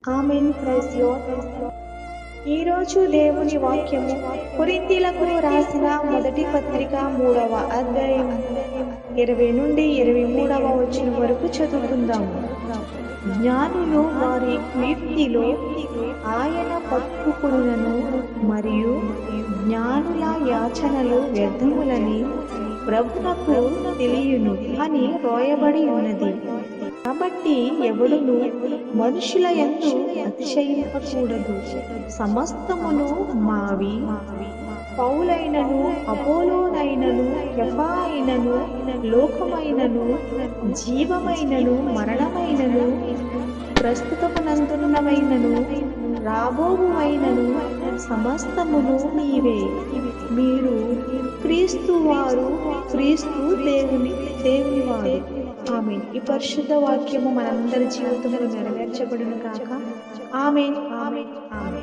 ఆమేన్. Praise lord. ఈరోజు దేవుని వాక్యము కొరింథీలకు రాసిన మొదటి పత్రిక 3వ అధ్యాయం 20 నుండి 23వ వచనం వరకు చదువుకుందాము. జ్ఞానులు వారి కీర్తిలో ఆయన పట్టుకొనును మరియు జ్ఞానుల యాచనలు వ్యర్థములని ప్రభువునకు తెలియును అని రాయబడి ఉన్నది. కాబట్టి ఎవడును మనుషుల యందు అతిశయింపకూడదు. సమస్తమును మావి. పౌలైనను అపోలోనైనను కేఫా అయినను లోకమైనను జీవమైనను మరణమైనను ప్రస్తుతమునందున్నవైనను రాబోవువైనను సమస్తమును నీవే. మీరు క్రీస్తు వారు, క్రీస్తు దేవుని వారు. ఆమేన్. ఈ పరిశుద్ధ వాక్యము మనందరి జీవితంలో నెరవేర్చబడును గాక. ఆమేన్. ఆమేన్. ఆమేన్.